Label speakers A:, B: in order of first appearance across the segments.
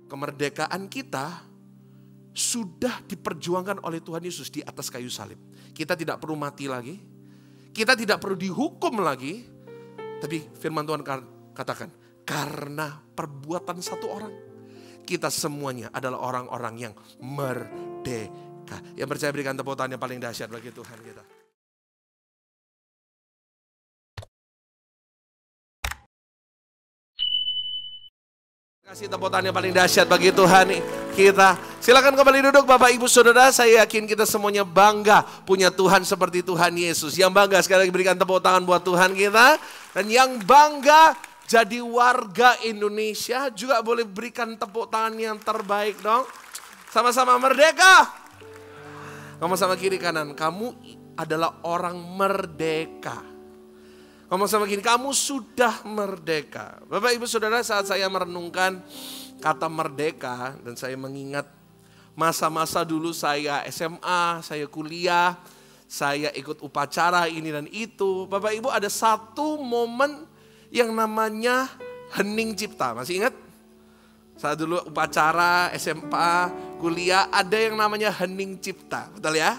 A: kemerdekaan kita sudah diperjuangkan oleh Tuhan Yesus di atas kayu salib. Kita tidak perlu mati lagi, kita tidak perlu dihukum lagi. Tapi firman Tuhan katakan, karena perbuatan satu orang, kita semuanya adalah orang-orang yang merdeka. Yang percaya berikan tepuk tangan yang paling dahsyat bagi Tuhan kita. Kasih tepuk tangan yang paling dahsyat bagi Tuhan kita. Silakan kembali duduk Bapak Ibu Saudara. Saya yakin kita semuanya bangga punya Tuhan seperti Tuhan Yesus. Yang bangga sekali lagi berikan tepuk tangan buat Tuhan kita. Dan yang bangga jadi warga Indonesia juga boleh berikan tepuk tangan yang terbaik dong. Sama-sama merdeka. Kamu sama kiri kanan, kamu adalah orang merdeka. Ngomong sama gini, kamu sudah merdeka. Bapak Ibu Saudara, saat saya merenungkan kata merdeka dan saya mengingat masa-masa dulu saya SMA, saya kuliah, saya ikut upacara ini dan itu. Bapak Ibu, ada satu momen yang namanya hening cipta. Masih ingat? Saat dulu upacara, SMA, kuliah, ada yang namanya hening cipta. Betul ya?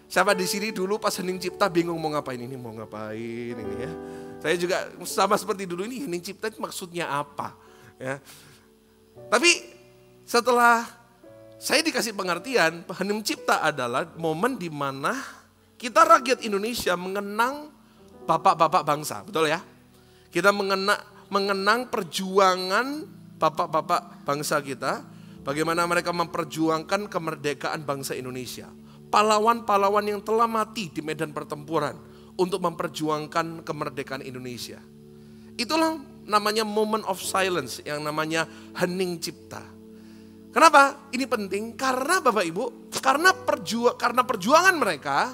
A: Siapa di sini dulu pas hening cipta bingung mau ngapain ini, mau ngapain ini ya. Saya juga sama seperti dulu, ini hening cipta itu maksudnya apa ya. Tapi setelah saya dikasih pengertian, hening cipta adalah momen di mana kita rakyat Indonesia mengenang bapak-bapak bangsa, betul ya? Kita mengenang perjuangan bapak-bapak bangsa kita, bagaimana mereka memperjuangkan kemerdekaan bangsa Indonesia. Pahlawan-pahlawan yang telah mati di medan pertempuran untuk memperjuangkan kemerdekaan Indonesia. Itulah namanya moment of silence, yang namanya hening cipta. Kenapa? Ini penting karena Bapak Ibu, karena perjuangan mereka,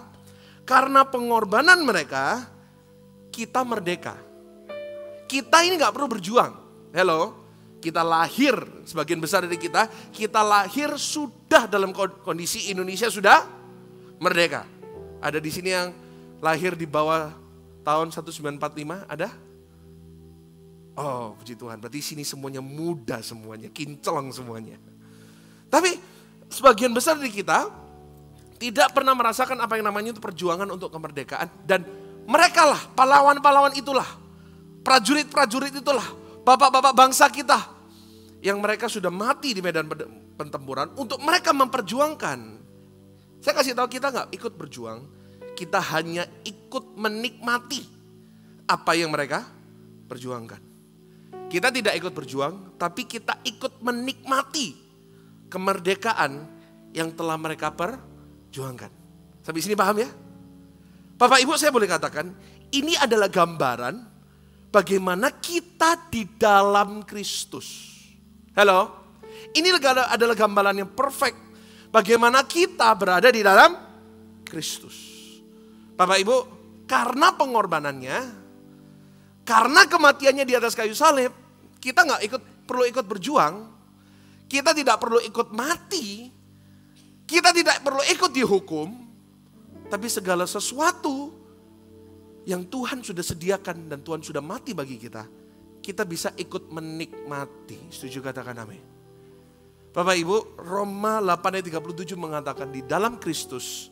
A: karena pengorbanan mereka, kita merdeka. Kita ini gak perlu berjuang. Hello, kita lahir, sebagian besar dari kita lahir sudah dalam kondisi Indonesia sudah merdeka. Ada di sini yang lahir di bawah tahun 1945, ada? Oh, puji Tuhan, berarti sini semuanya muda semuanya, kinclong semuanya. Tapi sebagian besar dari kita tidak pernah merasakan apa yang namanya itu perjuangan untuk kemerdekaan. Dan mereka lah, pahlawan-pahlawan itulah, prajurit-prajurit itulah, bapak-bapak bangsa kita, yang mereka sudah mati di medan pertempuran untuk mereka memperjuangkan. Saya kasih tahu, kita gak ikut berjuang, kita hanya ikut menikmati apa yang mereka perjuangkan. Kita tidak ikut berjuang, tapi kita ikut menikmati kemerdekaan yang telah mereka perjuangkan. Sampai sini paham ya? Bapak Ibu, saya boleh katakan, ini adalah gambaran bagaimana kita di dalam Kristus. Halo? Ini adalah gambaran yang perfect. Bagaimana kita berada di dalam Kristus. Bapak Ibu, karena pengorbanannya, karena kematiannya di atas kayu salib, kita gak perlu ikut berjuang, kita tidak perlu ikut mati, kita tidak perlu ikut dihukum, tapi segala sesuatu yang Tuhan sudah sediakan dan Tuhan sudah mati bagi kita, kita bisa ikut menikmati. Setuju katakan amin. Bapak Ibu, Roma 8 ayat 37 mengatakan di dalam Kristus,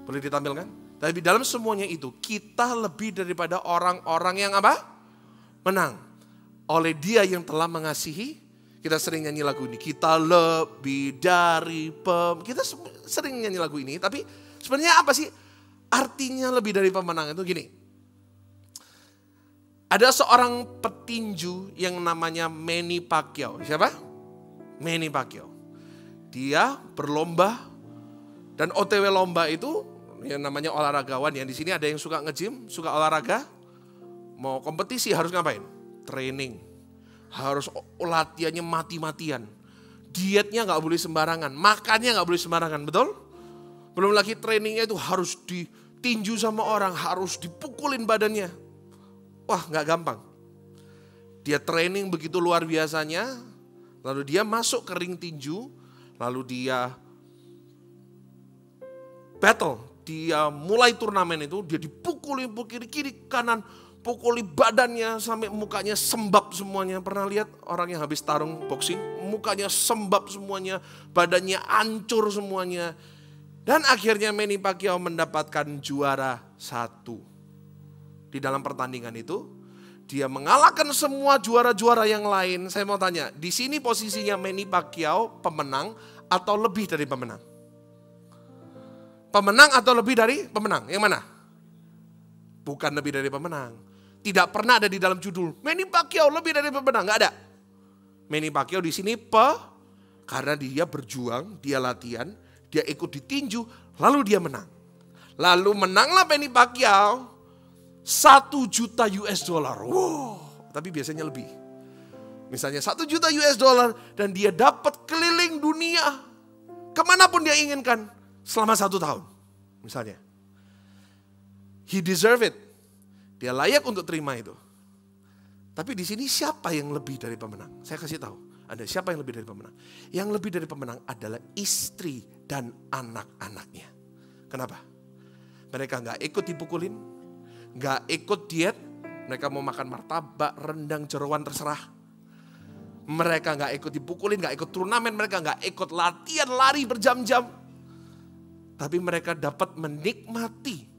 A: boleh ditampilkan? Tapi dalam semuanya itu kita lebih daripada orang-orang yang apa? Menang. Oleh Dia yang telah mengasihi, kita sering nyanyi lagu ini. Kita lebih dari kita sering nyanyi lagu ini, tapi sebenarnya apa sih artinya lebih dari pemenang itu? Gini. Ada seorang petinju yang namanya Manny Pacquiao. Siapa? Manny Pacquiao. Dia berlomba dan OTW lomba itu yang namanya olahragawan. Yang di sini ada yang suka nge-gym, suka olahraga. Mau kompetisi harus ngapain? Training. Harus latihannya mati-matian. Dietnya gak boleh sembarangan, makannya gak boleh sembarangan, betul? Belum lagi trainingnya itu harus ditinju sama orang, harus dipukulin badannya. Wah, gak gampang. Dia training begitu luar biasanya. Lalu dia masuk ke ring tinju, lalu dia battle, dia mulai turnamen itu, dia dipukuli kiri kanan, pukuli badannya sampai mukanya sembab semuanya. Pernah lihat orang yang habis tarung boxing, mukanya sembab semuanya, badannya hancur semuanya. Dan akhirnya Manny Pacquiao mendapatkan juara 1. Di dalam pertandingan itu, dia mengalahkan semua juara-juara yang lain. Saya mau tanya, di sini posisinya Manny Pacquiao pemenang atau lebih dari pemenang? Pemenang atau lebih dari pemenang? Yang mana? Bukan lebih dari pemenang. Tidak pernah ada di dalam judul Manny Pacquiao lebih dari pemenang, nggak ada. Manny Pacquiao di sini karena dia berjuang, dia latihan, dia ikut ditinju, lalu dia menang. Lalu menanglah Manny Pacquiao 1 juta US dollar. Wow, tapi biasanya lebih. Misalnya 1 juta US dollar dan dia dapat keliling dunia kemanapun dia inginkan selama 1 tahun. Misalnya. He deserve it. Dia layak untuk terima itu. Tapi di sini siapa yang lebih dari pemenang? Saya kasih tahu. Ada siapa yang lebih dari pemenang? Yang lebih dari pemenang adalah istri dan anak-anaknya. Kenapa? Mereka gak ikut dipukulin, gak ikut diet. Mereka mau makan martabak, rendang, jeroan terserah. Mereka gak ikut dipukulin, gak ikut turnamen, mereka gak ikut latihan lari berjam-jam. Tapi mereka dapat menikmati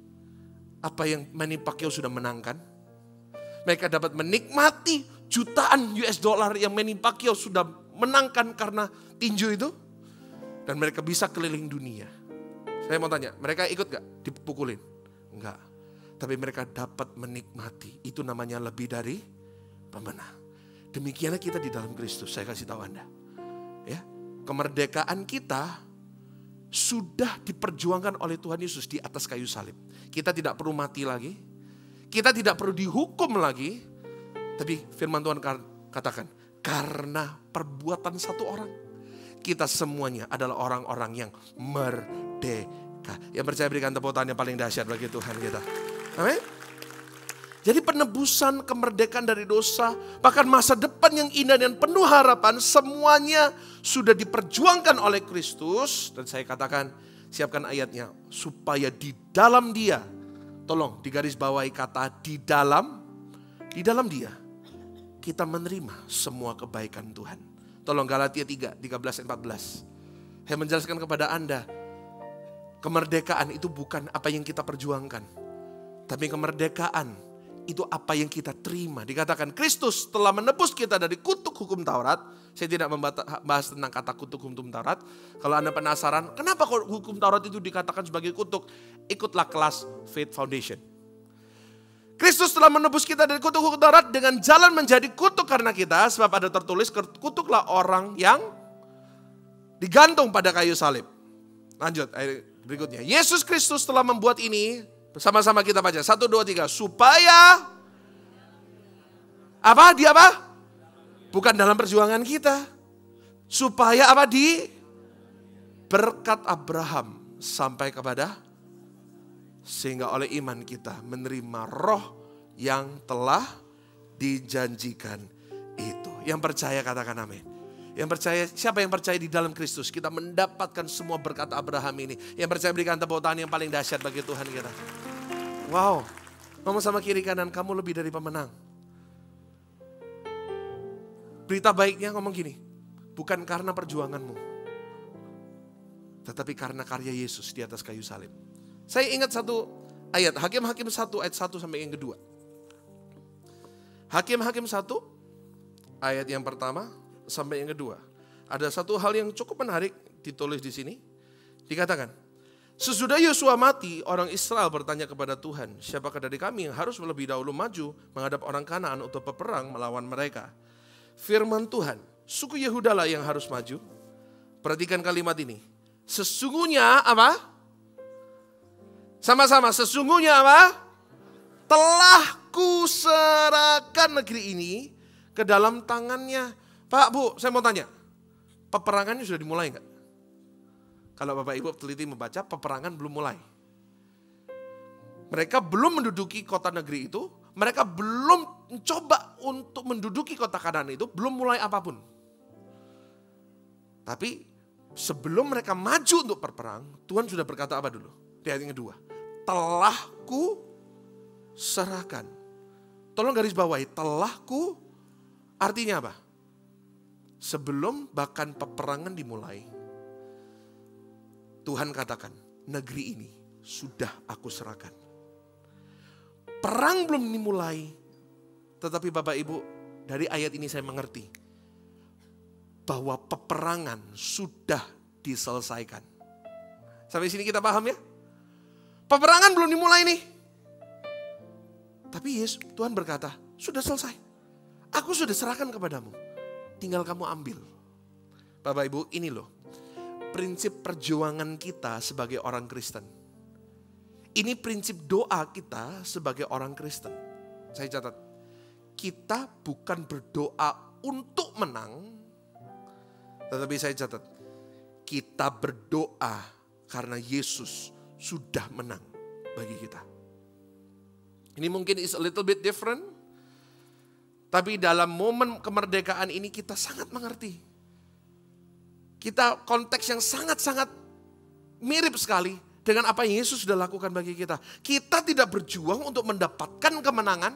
A: apa yang Manny Pacquiao sudah menangkan. Mereka dapat menikmati jutaan US dollar yang Manny Pacquiao sudah menangkan karena tinju itu. Dan mereka bisa keliling dunia. Saya mau tanya, mereka ikut gak dipukulin? Enggak. Tapi mereka dapat menikmati. Itu namanya lebih dari pemenang. Demikianlah kita di dalam Kristus. Saya kasih tahu Anda. Ya, kemerdekaan kita sudah diperjuangkan oleh Tuhan Yesus di atas kayu salib. Kita tidak perlu mati lagi. Kita tidak perlu dihukum lagi. Tapi firman Tuhan katakan, karena perbuatan satu orang, kita semuanya adalah orang-orang yang merdeka. Yang percaya berikan tepuk tangan yang paling dahsyat bagi Tuhan kita. Amin. Jadi penebusan, kemerdekaan dari dosa, bahkan masa depan yang indah dan penuh harapan, semuanya sudah diperjuangkan oleh Kristus. Dan saya katakan, siapkan ayatnya, supaya di dalam Dia, tolong digarisbawahi kata di dalam Dia, kita menerima semua kebaikan Tuhan. Tolong Galatia 3, 13 dan 14. Saya menjelaskan kepada Anda, kemerdekaan itu bukan apa yang kita perjuangkan, tapi kemerdekaan itu apa yang kita terima. Dikatakan Kristus telah menebus kita dari kutuk hukum Taurat. Saya tidak membahas tentang kata kutuk hukum Taurat. Kalau Anda penasaran, kenapa kok hukum Taurat itu dikatakan sebagai kutuk? Ikutlah kelas Faith Foundation. Kristus telah menebus kita dari kutuk hukum Taurat dengan jalan menjadi kutuk karena kita. Sebab ada tertulis, kutuklah orang yang digantung pada kayu salib. Lanjut, ayat berikutnya. Yesus Kristus telah membuat ini. Bersama-sama kita baca. 1, 2, 3. Supaya apa? Dia apa? Bukan dalam perjuangan kita. Supaya apa? Di berkat Abraham sampai kepada, sehingga oleh iman kita menerima roh yang telah dijanjikan itu. Yang percaya katakan amin. Yang percaya, siapa yang percaya di dalam Kristus, kita mendapatkan semua berkat Abraham ini. Yang percaya berikan tepuk tangan yang paling dahsyat bagi Tuhan kita. Wow, ngomong sama kiri kanan, kamu lebih dari pemenang. Berita baiknya ngomong gini, bukan karena perjuanganmu, tetapi karena karya Yesus di atas kayu salib. Saya ingat satu ayat, Hakim-Hakim 1 ayat 1 sampai yang kedua. Hakim-Hakim 1 ayat yang pertama sampai yang kedua. Ada satu hal yang cukup menarik ditulis di sini. Dikatakan, sesudah Yosua mati, orang Israel bertanya kepada Tuhan, siapakah dari kami yang harus lebih dahulu maju menghadap orang Kanaan untuk berperang melawan mereka? Firman Tuhan, suku Yehuda lah yang harus maju. Perhatikan kalimat ini. Sesungguhnya apa? Sama-sama, sesungguhnya apa? Telah kuserahkan negeri ini ke dalam tangannya. Pak, Bu, saya mau tanya, peperangannya sudah dimulai enggak? Kalau Bapak Ibu teliti membaca, peperangan belum mulai. Mereka belum menduduki kota negeri itu, mereka belum mencoba untuk menduduki kota Kanaan itu, belum mulai apapun. Tapi sebelum mereka maju untuk berperang, Tuhan sudah berkata apa dulu? Di ayat yang kedua, telah ku serahkan. Tolong garis bawahi, telah ku, artinya apa? Sebelum bahkan peperangan dimulai, Tuhan katakan, negeri ini sudah aku serahkan. Perang belum dimulai, tetapi Bapak Ibu, dari ayat ini saya mengerti bahwa peperangan sudah diselesaikan. Sampai sini kita paham ya? Peperangan belum dimulai nih. Tapi Yesus, Tuhan berkata, sudah selesai. Aku sudah serahkan kepadamu. Tinggal kamu ambil. Bapak Ibu, ini loh prinsip perjuangan kita sebagai orang Kristen. Ini prinsip doa kita sebagai orang Kristen. Saya catat, kita bukan berdoa untuk menang, tetapi saya catat, kita berdoa karena Yesus sudah menang bagi kita. Ini mungkin is a little bit different, tapi dalam momen kemerdekaan ini kita sangat mengerti. Kita konteks yang sangat-sangat mirip sekali dengan apa yang Yesus sudah lakukan bagi kita. Kita tidak berjuang untuk mendapatkan kemenangan,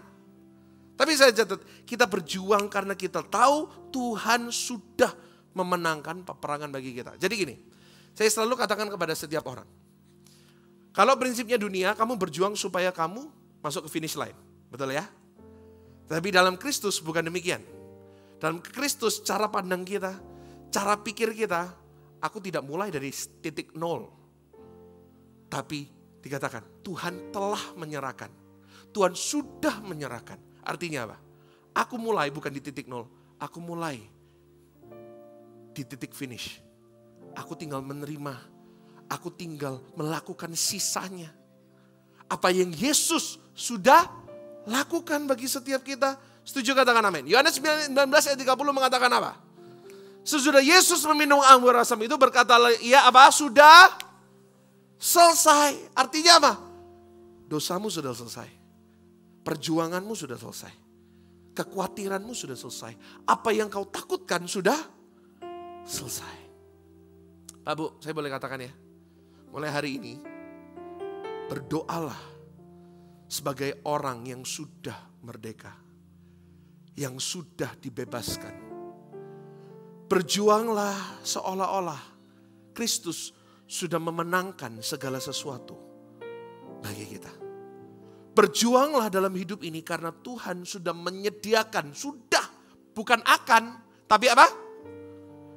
A: tapi saya catat, kita berjuang karena kita tahu Tuhan sudah memenangkan peperangan bagi kita. Jadi gini, saya selalu katakan kepada setiap orang, kalau prinsipnya dunia, kamu berjuang supaya kamu masuk ke finish line. Betul ya? Tapi dalam Kristus bukan demikian. Dalam Kristus cara pandang kita, cara pikir kita, aku tidak mulai dari titik nol. Tapi dikatakan, Tuhan telah menyerahkan. Tuhan sudah menyerahkan. Artinya apa? Aku mulai bukan di titik nol. Aku mulai di titik finish. Aku tinggal menerima. Aku tinggal melakukan sisanya. Apa yang Yesus sudah lakukan bagi setiap kita. Setuju, katakan amin. Yohanes 19 ayat 30 mengatakan apa? Sesudah Yesus meminum anggur asam itu berkata, ya apa? Sudah selesai. Artinya apa? Dosamu sudah selesai. Perjuanganmu sudah selesai. Kekhawatiranmu sudah selesai. Apa yang kau takutkan sudah selesai. Pak Bu, saya boleh katakan ya. Mulai hari ini, berdoalah sebagai orang yang sudah merdeka. Yang sudah dibebaskan. Berjuanglah seolah-olah Kristus sudah memenangkan segala sesuatu bagi kita. Berjuanglah dalam hidup ini karena Tuhan sudah menyediakan, sudah, bukan akan, tapi apa?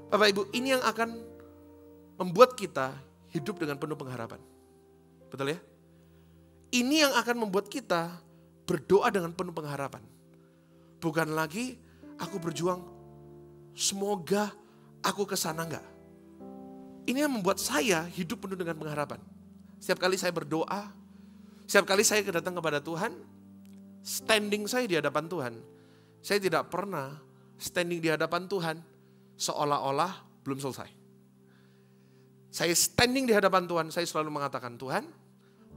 A: Bapak Ibu, ini yang akan membuat kita hidup dengan penuh pengharapan. Betul ya? Ini yang akan membuat kita berdoa dengan penuh pengharapan. Bukan lagi aku berjuang, semoga aku kesana enggak. Ini yang membuat saya hidup penuh dengan pengharapan. Setiap kali saya berdoa, setiap kali saya datang kepada Tuhan, standing saya di hadapan Tuhan, saya tidak pernah standing di hadapan Tuhan seolah-olah belum selesai. Saya standing di hadapan Tuhan, saya selalu mengatakan, Tuhan,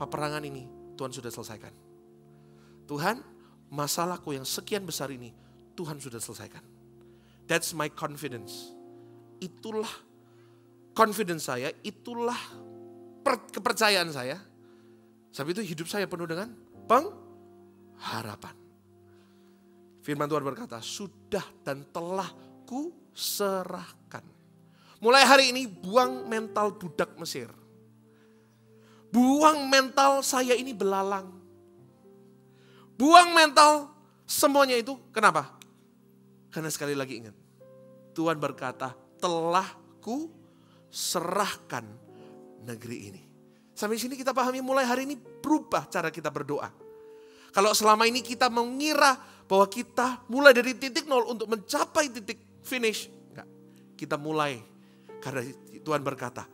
A: peperangan ini Tuhan sudah selesaikan. Tuhan, masalahku yang sekian besar ini Tuhan sudah selesaikan. That's my confidence. Itulah confidence saya, itulah kepercayaan saya. Sebab itu hidup saya penuh dengan pengharapan. Firman Tuhan berkata, sudah dan telah ku serahkan. Mulai hari ini buang mental budak Mesir. Buang mental saya ini belalang. Buang mental semuanya itu. Kenapa? Karena sekali lagi ingat. Tuhan berkata, telah ku serahkan negeri ini. Sampai sini kita pahami mulai hari ini berubah cara kita berdoa. Kalau selama ini kita mengira bahwa kita mulai dari titik nol untuk mencapai titik finish. Enggak. Kita mulai karena Tuhan berkata,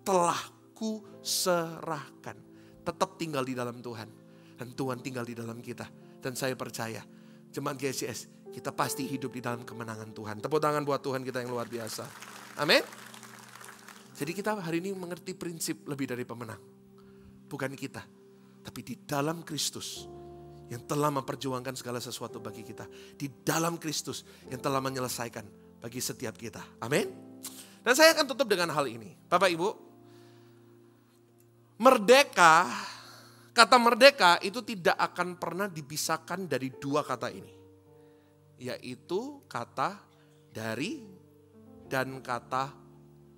A: telah ku serahkan. Tetap tinggal di dalam Tuhan. Dan Tuhan tinggal di dalam kita. Dan saya percaya, jemaat GCS, kita pasti hidup di dalam kemenangan Tuhan. Tepuk tangan buat Tuhan kita yang luar biasa. Amin. Jadi kita hari ini mengerti prinsip lebih dari pemenang. Bukan kita, tapi di dalam Kristus yang telah memperjuangkan segala sesuatu bagi kita. Di dalam Kristus yang telah menyelesaikan bagi setiap kita. Amin. Dan saya akan tutup dengan hal ini. Bapak Ibu, merdeka, kata merdeka itu tidak akan pernah dipisahkan dari dua kata ini. Yaitu kata dari dan kata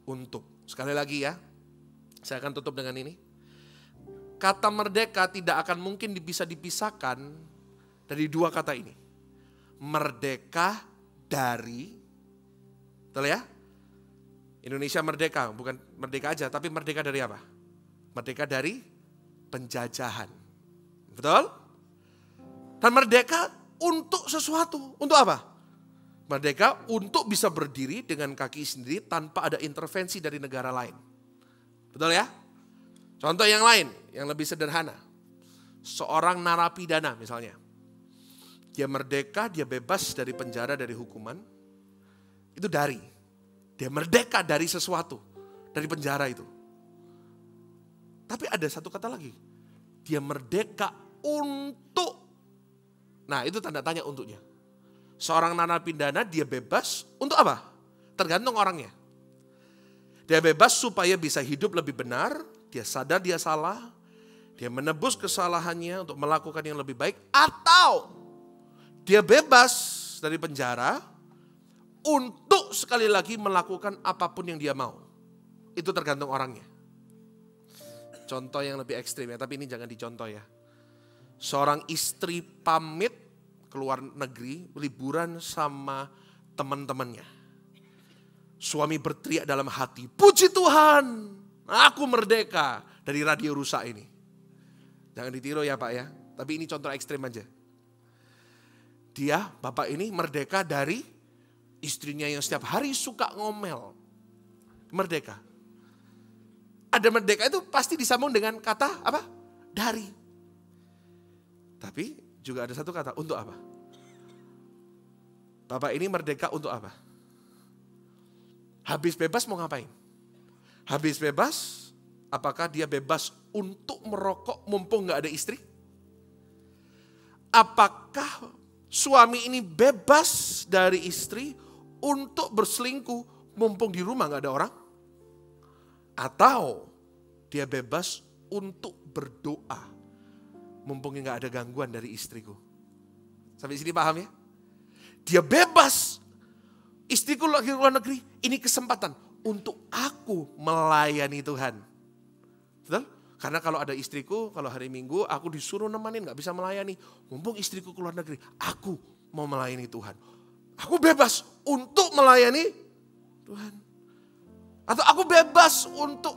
A: untuk. Sekali lagi ya, saya akan tutup dengan ini. Kata merdeka tidak akan mungkin bisa dipisahkan dari dua kata ini. Merdeka dari, betul ya? Indonesia merdeka, bukan merdeka aja, tapi merdeka dari apa? Merdeka dari penjajahan. Betul? Dan merdeka untuk sesuatu. Untuk apa? Merdeka untuk bisa berdiri dengan kaki sendiri tanpa ada intervensi dari negara lain. Betul ya? Contoh yang lain, yang lebih sederhana. Seorang narapidana misalnya. Dia merdeka, dia bebas dari penjara, dari hukuman. Itu dari. Dia merdeka dari sesuatu. Dari penjara itu. Tapi ada satu kata lagi. Dia merdeka untuk. Nah itu tanda tanya untuknya. Seorang narapidana dia bebas untuk apa? Tergantung orangnya. Dia bebas supaya bisa hidup lebih benar. Dia sadar dia salah. Dia menebus kesalahannya untuk melakukan yang lebih baik. Atau dia bebas dari penjara untuk sekali lagi melakukan apapun yang dia mau. Itu tergantung orangnya. Contoh yang lebih ekstrim ya, tapi ini jangan dicontoh ya. Seorang istri pamit keluar negeri, liburan sama teman-temannya. Suami berteriak dalam hati, puji Tuhan, aku merdeka dari radio rusak ini. Jangan ditiru ya Pak ya, tapi ini contoh ekstrim aja. Dia, bapak ini merdeka dari istrinya yang setiap hari suka ngomel. Merdeka. Ada merdeka itu pasti disambung dengan kata apa? Dari. Tapi juga ada satu kata, untuk apa? Bapak ini merdeka untuk apa? Habis bebas mau ngapain? Habis bebas, apakah dia bebas untuk merokok mumpung gak ada istri? Apakah suami ini bebas dari istri untuk berselingkuh mumpung di rumah gak ada orang? Atau dia bebas untuk berdoa mumpung gak ada gangguan dari istriku? Sampai sini paham ya? Dia bebas. Istriku lagi luar negeri, ini kesempatan untuk aku melayani Tuhan. Betul? Karena kalau ada istriku, kalau hari Minggu aku disuruh nemenin, gak bisa melayani. Mumpung istriku keluar negeri, aku mau melayani Tuhan. Aku bebas untuk melayani Tuhan. Atau aku bebas untuk,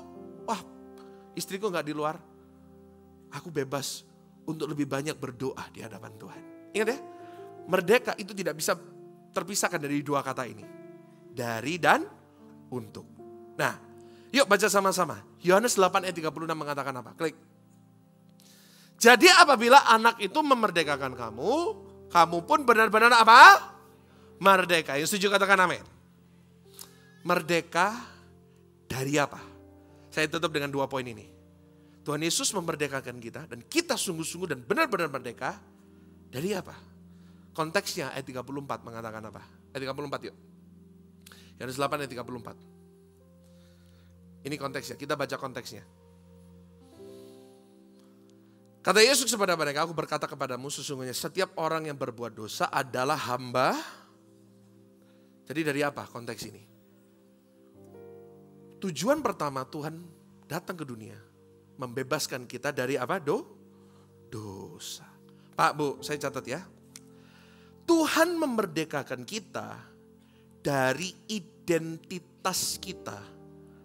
A: istriku gak di luar. Aku bebas untuk lebih banyak berdoa di hadapan Tuhan. Ingat ya, merdeka itu tidak bisa terpisahkan dari dua kata ini. Dari dan untuk. Nah, yuk baca sama-sama. Yohanes 8 ayat 36 mengatakan apa? Klik. Jadi apabila anak itu memerdekakan kamu, kamu pun benar-benar apa? Merdeka. Yang setuju katakan amin. Merdeka dari apa? Saya tutup dengan 2 poin ini. Tuhan Yesus memerdekakan kita dan kita sungguh-sungguh dan benar-benar merdeka dari apa? Konteksnya ayat 34 mengatakan apa? Ayat 34 yuk. Yohanes 8 ayat 34. Ini konteksnya, kita baca konteksnya. Kata Yesus kepada mereka, aku berkata kepadamu sesungguhnya setiap orang yang berbuat dosa adalah hamba. Jadi dari apa konteks ini? Tujuan pertama Tuhan datang ke dunia. Membebaskan kita dari apa? Dosa. Pak, Bu, saya catat ya. Tuhan memerdekakan kita dari identitas kita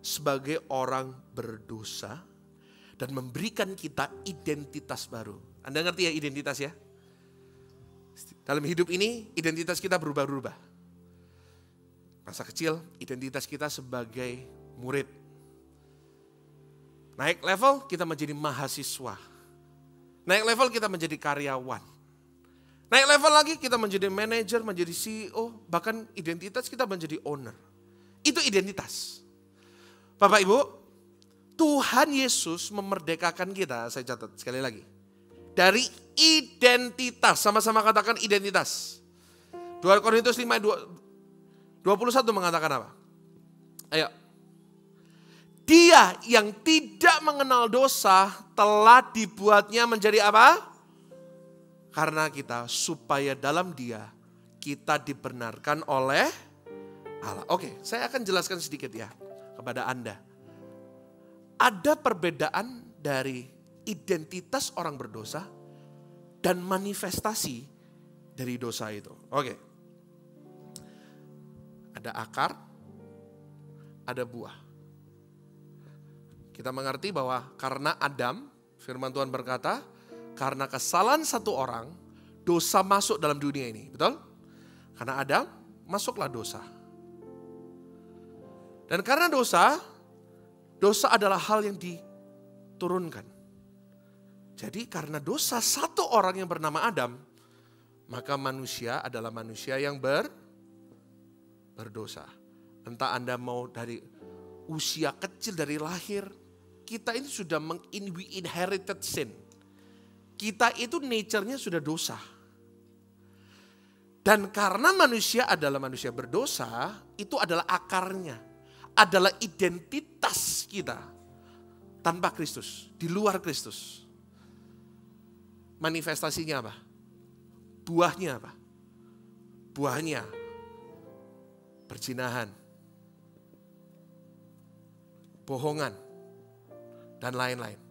A: sebagai orang berdosa dan memberikan kita identitas baru. Anda ngerti ya identitas ya? Dalam hidup ini identitas kita berubah-ubah. Masa kecil identitas kita sebagai murid. Naik level kita menjadi mahasiswa. Naik level kita menjadi karyawan. Naik level lagi kita menjadi manajer, menjadi CEO, bahkan identitas kita menjadi owner. Itu identitas. Bapak Ibu, Tuhan Yesus memerdekakan kita, saya catat sekali lagi. Dari identitas, sama-sama katakan identitas. 2 Korintus 5, 21 mengatakan apa? Ayo. Dia yang tidak mengenal dosa telah dibuatnya menjadi apa? Karena kita, supaya dalam dia kita dibenarkan oleh Allah. Oke, saya akan jelaskan sedikit ya kepada Anda. Ada perbedaan dari identitas orang berdosa dan manifestasi dari dosa itu. Oke. Ada akar, ada buah. Kita mengerti bahwa karena Adam, firman Tuhan berkata, karena kesalahan satu orang, dosa masuk dalam dunia ini. Betul? Karena Adam, masuklah dosa. Dan karena dosa adalah hal yang diturunkan. Jadi karena dosa satu orang yang bernama Adam, maka manusia adalah manusia yang berdosa. Entah Anda mau dari usia kecil, dari lahir, kita ini sudah we inherited sin. Kita itu nature-nya sudah dosa. Dan karena manusia adalah manusia berdosa, itu adalah akarnya. Adalah identitas kita tanpa Kristus, di luar Kristus. Manifestasinya apa? Buahnya apa? Buahnya perzinahan, bohongan, dan lain-lain.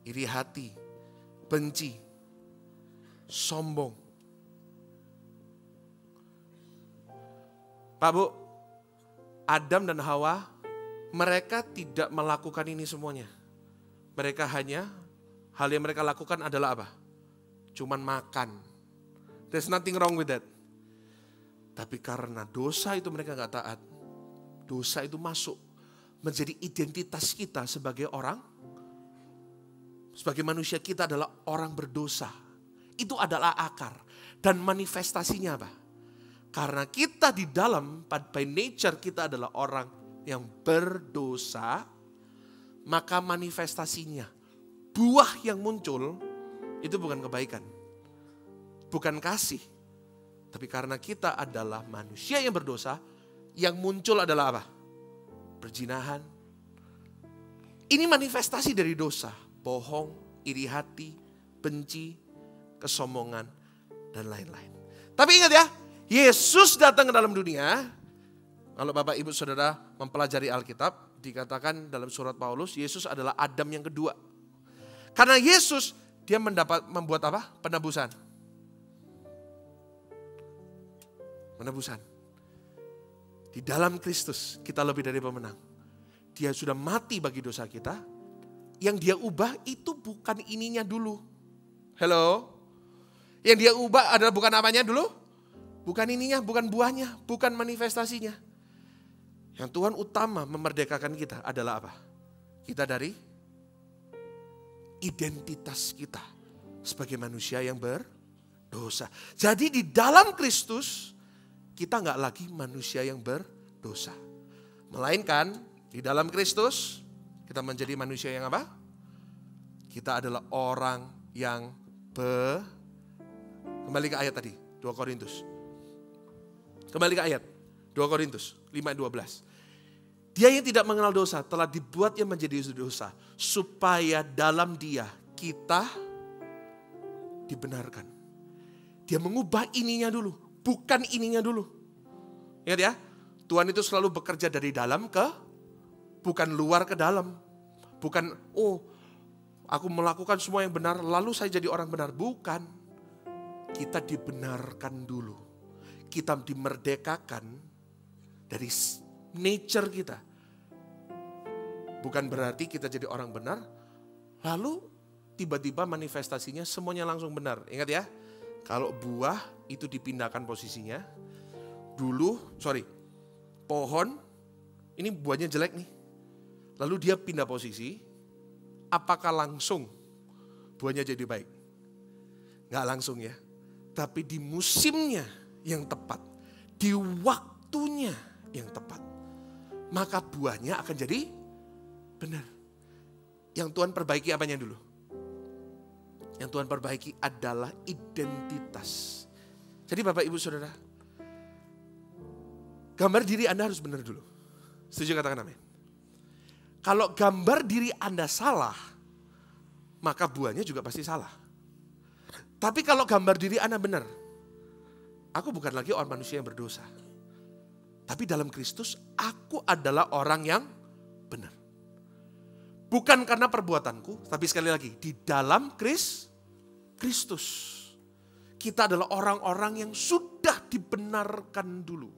A: Iri hati, benci, sombong. Pak Bu, Adam dan Hawa, mereka tidak melakukan ini semuanya. Mereka hanya, hal yang mereka lakukan adalah apa? Cuman makan. There's nothing wrong with that. Tapi karena dosa itu mereka gak taat. Dosa itu masuk menjadi identitas kita sebagai orang. Sebagai manusia kita adalah orang berdosa. Itu adalah akar. Dan manifestasinya apa? Karena kita di dalam, by nature kita adalah orang yang berdosa, maka manifestasinya, buah yang muncul, itu bukan kebaikan. Bukan kasih. Tapi karena kita adalah manusia yang berdosa, yang muncul adalah apa? Perzinahan. Ini manifestasi dari dosa. Bohong, iri hati, benci, kesombongan, dan lain-lain. Tapi ingat ya, Yesus datang ke dalam dunia. Kalau Bapak Ibu Saudara mempelajari Alkitab, dikatakan dalam surat Paulus, Yesus adalah Adam yang kedua. Karena Yesus, dia membuat apa? Penebusan. Penebusan. Di dalam Kristus, kita lebih dari pemenang. Dia sudah mati bagi dosa kita. Yang dia ubah itu bukan ininya dulu. Hello? Yang dia ubah adalah bukan apanya dulu? Bukan ininya, bukan buahnya, bukan manifestasinya. Yang Tuhan utama memerdekakan kita adalah apa? Kita dari identitas kita sebagai manusia yang berdosa. Jadi di dalam Kristus kita nggak lagi manusia yang berdosa. Melainkan di dalam Kristus kita menjadi manusia yang apa? Kita adalah orang yang kembali ke ayat tadi, 2 Korintus. Kembali ke ayat 2 Korintus 5:12. Dia yang tidak mengenal dosa telah dibuatnya menjadi dosa supaya dalam dia kita dibenarkan. Dia mengubah ininya dulu, bukan ininya dulu. Ingat ya, Tuhan itu selalu bekerja dari dalam ke, bukan luar ke dalam. Bukan, aku melakukan semua yang benar lalu saya jadi orang benar. Bukan, kita dibenarkan dulu. Kita dimerdekakan dari nature kita. Bukan berarti kita jadi orang benar, lalu tiba-tiba manifestasinya semuanya langsung benar. Ingat ya, kalau buah itu dipindahkan posisinya. Pohon, ini buahnya jelek nih. Lalu dia pindah posisi, apakah langsung buahnya jadi baik? Nggak langsung ya, tapi di musimnya yang tepat, di waktunya yang tepat, maka buahnya akan jadi benar. Yang Tuhan perbaiki apanya dulu? Yang Tuhan perbaiki adalah identitas. Jadi Bapak Ibu Saudara, gambar diri Anda harus benar dulu. Setuju, katakan amin. Kalau gambar diri Anda salah, maka buahnya juga pasti salah. Tapi kalau gambar diri Anda benar, aku bukan lagi orang manusia yang berdosa. Tapi dalam Kristus aku adalah orang yang benar. Bukan karena perbuatanku, tapi sekali lagi di dalam Kristus. Kita adalah orang-orang yang sudah dibenarkan dulu.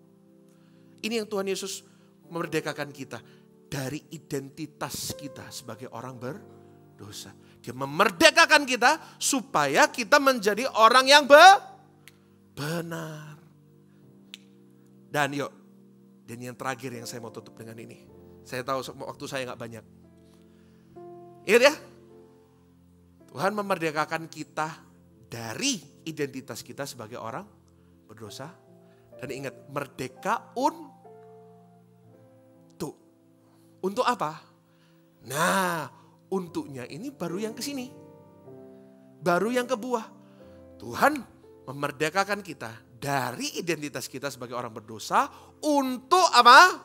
A: Ini yang Tuhan Yesus memerdekakan kita dari identitas kita sebagai orang berdosa. Dia memerdekakan kita supaya kita menjadi orang yang benar. Dan yang terakhir yang saya mau tutup dengan ini. Saya tahu waktu saya gak banyak. Ingat ya, Tuhan memerdekakan kita dari identitas kita sebagai orang berdosa. Dan ingat, merdeka untuk apa? Nah, untuknya ini baru yang kesini. Baru yang ke buah. Tuhan memerdekakan kita dari identitas kita sebagai orang berdosa untuk apa?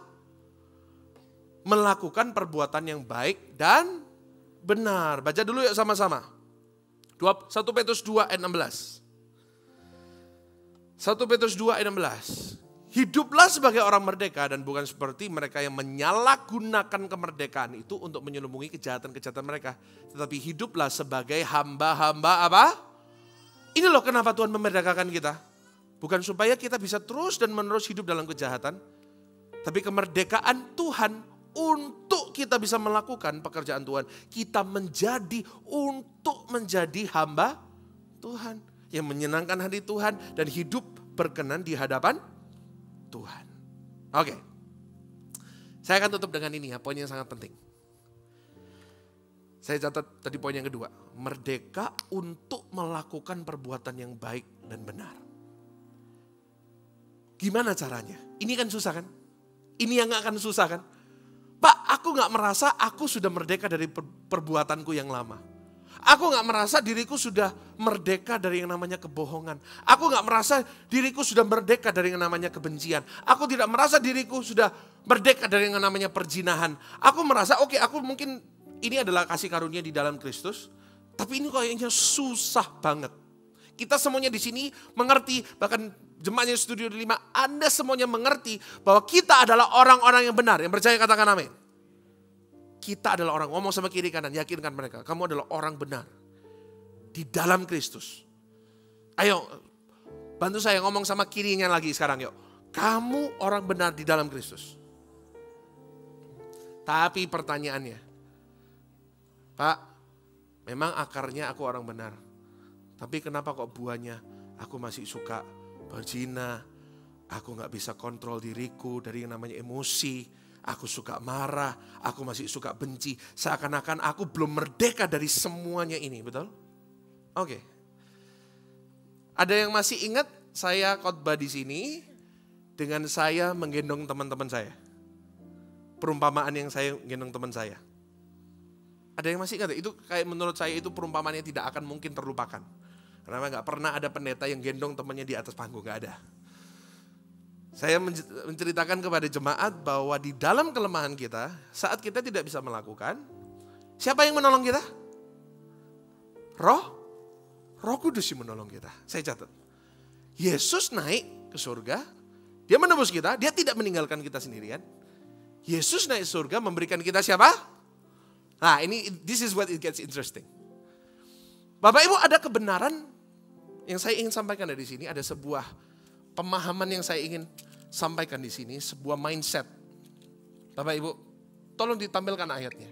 A: Melakukan perbuatan yang baik dan benar. Baca dulu yuk sama-sama. 1 Petrus 2 ayat 16. 1 Petrus 2 ayat 16. Hiduplah sebagai orang merdeka dan bukan seperti mereka yang menyalahgunakan kemerdekaan itu untuk menyelubungi kejahatan-kejahatan mereka. Tetapi hiduplah sebagai hamba-hamba apa? Ini loh kenapa Tuhan memerdekakan kita. Bukan supaya kita bisa terus dan menerus hidup dalam kejahatan. Tapi kemerdekaan Tuhan untuk kita bisa melakukan pekerjaan Tuhan. Kita untuk menjadi hamba Tuhan. Yang menyenangkan hati Tuhan dan hidup berkenan di hadapan Tuhan. Oke. Saya akan tutup dengan ini ya, poin yang sangat penting. Saya catat tadi poin yang kedua. Merdeka untuk melakukan perbuatan yang baik dan benar. Gimana caranya? Ini kan susah kan? Ini yang gak akan susah kan? Pak, aku gak merasa aku sudah merdeka dari perbuatanku yang lama. Aku gak merasa diriku sudah merdeka dari yang namanya kebohongan. Aku gak merasa diriku sudah merdeka dari yang namanya kebencian. Aku tidak merasa diriku sudah merdeka dari yang namanya perzinahan. Aku merasa oke, aku mungkin ini adalah kasih karunia di dalam Kristus. Tapi ini kayaknya susah banget. Kita semuanya di sini mengerti, bahkan jemaatnya Studio 5, Anda semuanya mengerti bahwa kita adalah orang-orang yang benar. Yang percaya katakan amin. Kita adalah orang, ngomong sama kiri kanan, yakinkan mereka. Kamu adalah orang benar. Di dalam Kristus. Ayo, bantu saya ngomong sama kirinya lagi sekarang yuk. Kamu orang benar di dalam Kristus. Tapi pertanyaannya, Pak, memang akarnya aku orang benar. Tapi kenapa kok buahnya aku masih suka berzina. Aku gak bisa kontrol diriku dari yang namanya emosi. Aku suka marah, aku masih suka benci. Seakan-akan aku belum merdeka dari semuanya ini, betul? Oke. Ada yang masih ingat saya khotbah di sini dengan saya menggendong teman-teman saya? Perumpamaan yang saya gendong teman saya. Ada yang masih ingat? Itu kayak menurut saya itu perumpamaan yang tidak akan mungkin terlupakan. Karena gak pernah ada pendeta yang gendong temannya di atas panggung, gak ada. Saya menceritakan kepada jemaat bahwa di dalam kelemahan kita, saat kita tidak bisa melakukan, siapa yang menolong kita? Roh Kudus yang menolong kita. Saya catat. Yesus naik ke surga, dia menebus kita, dia tidak meninggalkan kita sendirian. Yesus naik ke surga memberikan kita siapa? Nah this is what it gets interesting. Bapak Ibu, ada kebenaran yang saya ingin sampaikan dari sini, ada sebuah pemahaman yang saya ingin sampaikan di sini, sebuah mindset. Bapak Ibu, tolong ditampilkan ayatnya.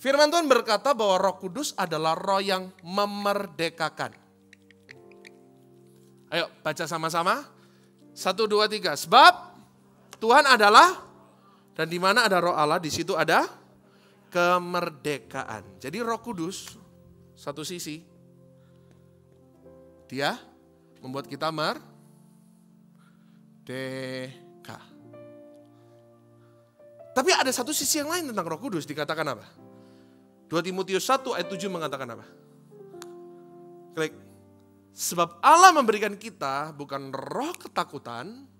A: Firman Tuhan berkata bahwa Roh Kudus adalah roh yang memerdekakan. Ayo baca sama-sama. 1, 2, 3. Sebab Tuhan adalah, dan di mana ada roh Allah, di situ ada kemerdekaan. Jadi Roh Kudus, satu sisi, dia membuat kita merdeka. Tapi ada satu sisi yang lain tentang Roh Kudus, dikatakan apa? 2 Timotius 1 ayat 7 mengatakan apa? Klik. Sebab Allah memberikan kita bukan roh ketakutan,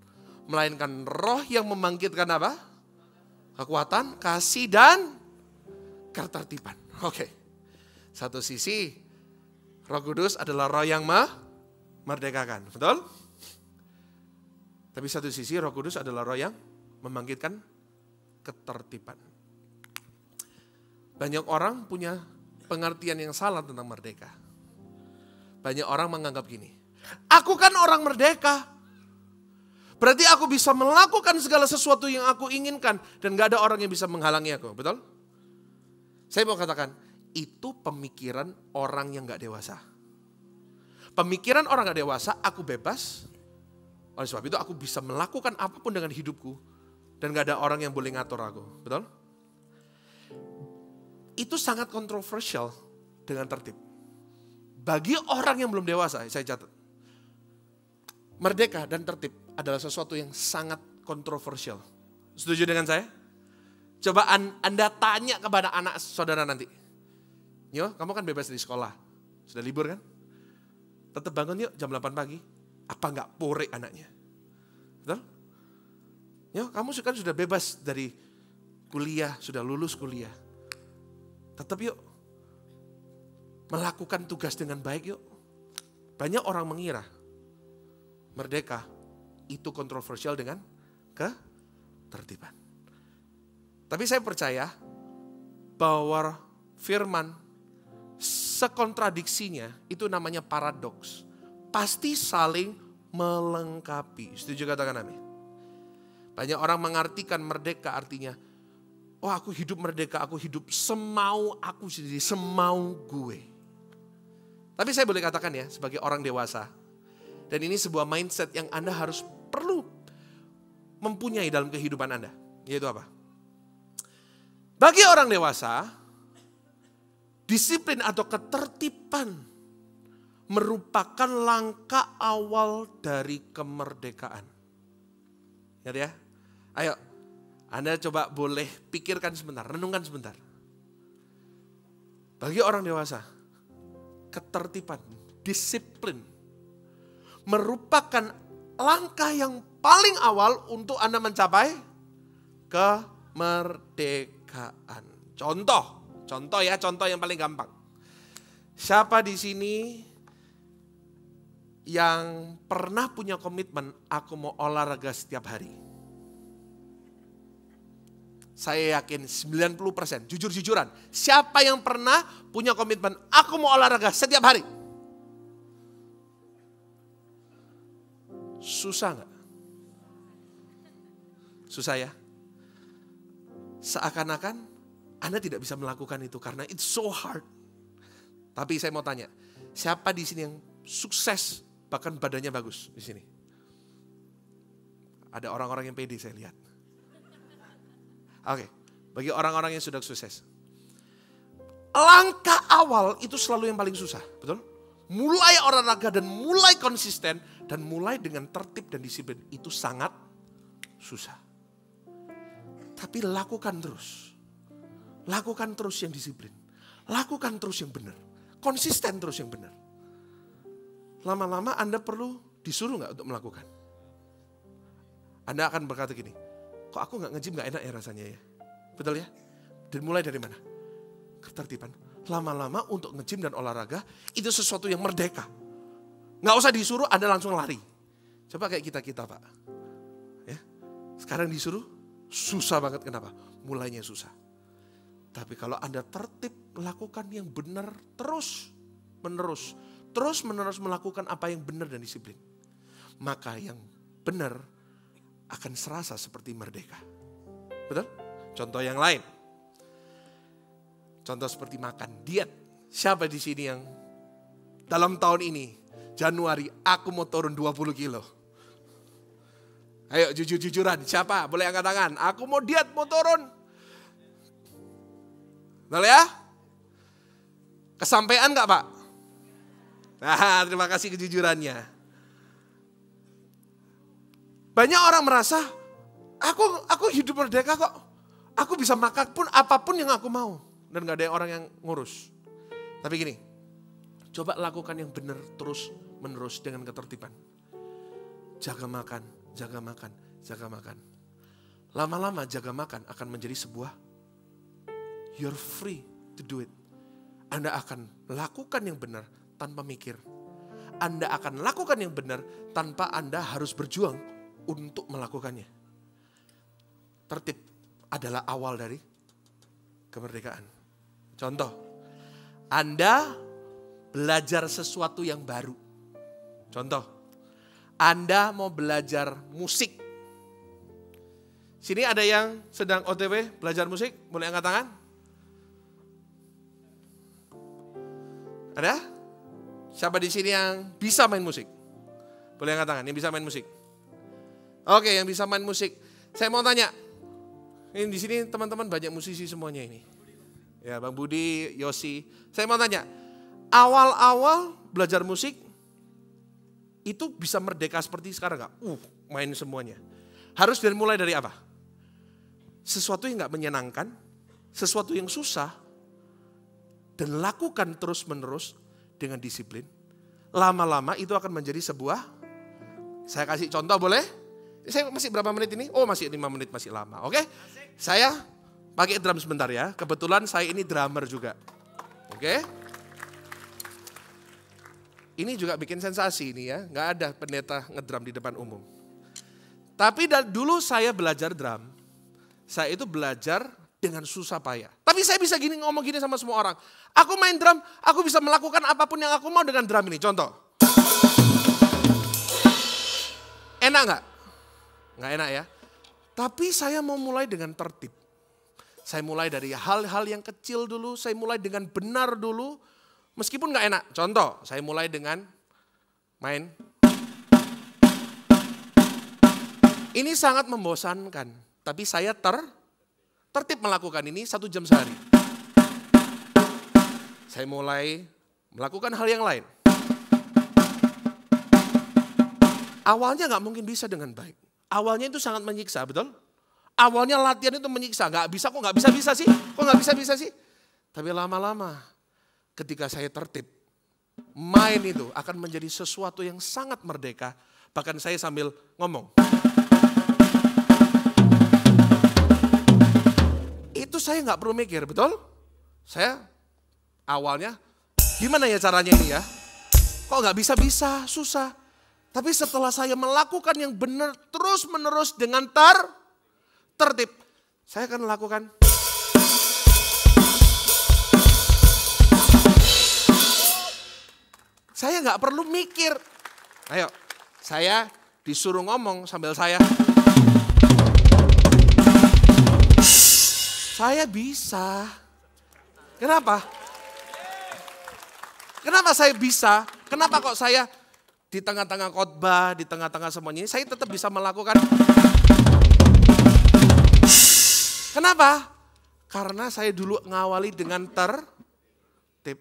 A: melainkan roh yang membangkitkan apa? Kekuatan, kasih dan ketertiban. Oke. Satu sisi Roh Kudus adalah roh yang memerdekakan, betul? Tapi satu sisi Roh Kudus adalah roh yang membangkitkan ketertiban. Banyak orang punya pengertian yang salah tentang merdeka. Banyak orang menganggap gini, aku kan orang merdeka. Berarti aku bisa melakukan segala sesuatu yang aku inginkan. Dan gak ada orang yang bisa menghalangi aku, betul? Saya mau katakan, itu pemikiran orang yang gak dewasa. Pemikiran orang gak dewasa, aku bebas. Oleh sebab itu aku bisa melakukan apapun dengan hidupku. Dan gak ada orang yang boleh ngatur aku, betul? Itu sangat kontroversial dengan tertib. Bagi orang yang belum dewasa, saya catat. Merdeka dan tertib adalah sesuatu yang sangat kontroversial. Setuju dengan saya? Coba Anda tanya kepada anak saudara nanti. Yo, kamu kan bebas di sekolah. Sudah libur kan? Tetap bangun yuk jam 8 pagi. Apa enggak pore anaknya? Betul? Yo, kamu kan sudah bebas dari kuliah, sudah lulus kuliah. Tetap yuk. Melakukan tugas dengan baik yuk. Banyak orang mengira merdeka itu kontroversial dengan ketertiban. Tapi saya percaya bahwa firman sekontradiksinya itu namanya paradoks. Pasti saling melengkapi. Setuju katakan amin? Banyak orang mengartikan merdeka artinya, oh aku hidup merdeka, aku hidup semau aku sendiri, semau gue. Tapi saya boleh katakan ya sebagai orang dewasa, dan ini sebuah mindset yang Anda harus perlu mempunyai dalam kehidupan Anda. Yaitu apa? Bagi orang dewasa, disiplin atau ketertiban merupakan langkah awal dari kemerdekaan. Ingat ya? Ayo, Anda coba boleh pikirkan sebentar, renungkan sebentar. Bagi orang dewasa, ketertiban, disiplin merupakan langkah yang paling awal untuk Anda mencapai kemerdekaan. Contoh yang paling gampang. Siapa di sini yang pernah punya komitmen, aku mau olahraga setiap hari? Saya yakin 90%, jujur-jujuran. Siapa yang pernah punya komitmen, aku mau olahraga setiap hari? Susah gak? Susah ya? Seakan-akan Anda tidak bisa melakukan itu karena it's so hard. Tapi saya mau tanya, siapa di sini yang sukses bahkan badannya bagus di sini? Ada orang-orang yang pede saya lihat. Oke, bagi orang-orang yang sudah sukses. Langkah awal itu selalu yang paling susah, betul? Mulai olahraga dan mulai konsisten dan mulai dengan tertib dan disiplin itu sangat susah. Tapi lakukan terus. Lakukan terus yang disiplin. Lakukan terus yang benar. Konsisten terus yang benar. Lama-lama Anda perlu disuruh gak untuk melakukan? Anda akan berkata gini, kok aku gak nge-gym gak enak ya rasanya ya? Betul ya? Dan mulai dari mana? Ketertiban. Lama-lama untuk nge-gym dan olahraga itu sesuatu yang merdeka. Gak usah disuruh, Anda langsung lari. Coba kayak kita-kita Pak. Ya. Sekarang disuruh, susah banget. Kenapa? Mulainya susah. Tapi kalau Anda tertib, lakukan yang benar terus-menerus. Terus-menerus melakukan apa yang benar dan disiplin. Maka yang benar akan serasa seperti merdeka. Betul? Contoh yang lain. Contoh seperti makan, diet. Siapa di sini yang dalam tahun ini, Januari, aku mau turun 20 kilo. Ayo jujur-jujuran, siapa? Boleh angkat tangan. Aku mau diet, mau turun. Boleh ya? Kesampaian gak Pak? Nah, terima kasih kejujurannya. Banyak orang merasa, aku hidup merdeka kok. Aku bisa makan pun apapun yang aku mau. Dan gak ada orang yang ngurus. Tapi gini, coba lakukan yang benar terus menerus dengan ketertiban. Jaga makan, jaga makan, jaga makan. Lama-lama jaga makan akan menjadi sebuah, you're free to do it. Anda akan lakukan yang benar tanpa mikir. Anda akan lakukan yang benar tanpa Anda harus berjuang untuk melakukannya. Tertib adalah awal dari kemerdekaan. Contoh, Anda belajar sesuatu yang baru. Contoh, Anda mau belajar musik. Sini ada yang sedang OTW belajar musik? Boleh angkat tangan? Ada? Siapa di sini yang bisa main musik? Boleh angkat tangan, yang bisa main musik. Oke, yang bisa main musik. Saya mau tanya, ini di sini teman-teman banyak musisi semuanya ini. Ya, Bang Budi, Yosi. Saya mau tanya, awal-awal belajar musik, itu bisa merdeka seperti sekarang nggak? Main semuanya. Harus mulai dari apa? Sesuatu yang nggak menyenangkan, sesuatu yang susah, dan lakukan terus-menerus dengan disiplin. Lama-lama itu akan menjadi sebuah, saya kasih contoh boleh? Saya masih berapa menit ini? Oh masih 5 menit, masih lama. Oke, saya pakai drum sebentar ya. Kebetulan saya ini drummer juga. Oke. Ini juga bikin sensasi ini ya. Nggak ada pendeta ngedrum di depan umum. Tapi dulu saya belajar drum. Saya itu belajar dengan susah payah. Tapi saya bisa ngomong gini sama semua orang. Aku main drum, aku bisa melakukan apapun yang aku mau dengan drum ini. Contoh. Enak nggak? Nggak enak ya. Tapi saya mau mulai dengan tertib. Saya mulai dari hal-hal yang kecil dulu. Saya mulai dengan benar dulu. Meskipun nggak enak. Contoh, saya mulai dengan main. Ini sangat membosankan. Tapi saya tertib melakukan ini 1 jam sehari. Saya mulai melakukan hal yang lain. Awalnya nggak mungkin bisa dengan baik. Awalnya itu sangat menyiksa, betul? Awalnya latihan itu menyiksa, nggak bisa sih? Kok nggak bisa sih? Tapi lama-lama ketika saya tertib, main itu akan menjadi sesuatu yang sangat merdeka. Bahkan saya sambil ngomong. Itu saya nggak perlu mikir, betul? Saya awalnya, gimana ya caranya ini ya? Kok nggak bisa, susah. Tapi setelah saya melakukan yang benar terus-menerus dengan tertib, saya akan melakukan. Saya nggak perlu mikir. Ayo, saya disuruh ngomong sambil saya bisa. Kenapa? Kenapa saya bisa? Kenapa kok saya di tengah-tengah khotbah, di tengah-tengah semuanya, saya tetap bisa melakukan. Kenapa? Karena saya dulu ngawali dengan tertib.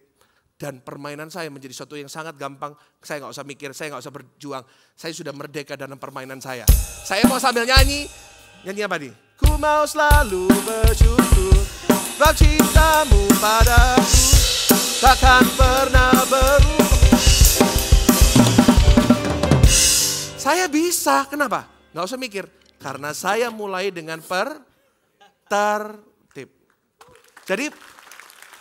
A: Dan permainan saya menjadi sesuatu yang sangat gampang. Saya nggak usah mikir, saya nggak usah berjuang. Saya sudah merdeka dalam permainan saya. Saya mau sambil nyanyi apa nih? Ku mau selalu bersyukur, sebab cintamu padaku takkan pernah berubah. Saya bisa, kenapa? Nggak usah mikir, karena saya mulai dengan tertib. Jadi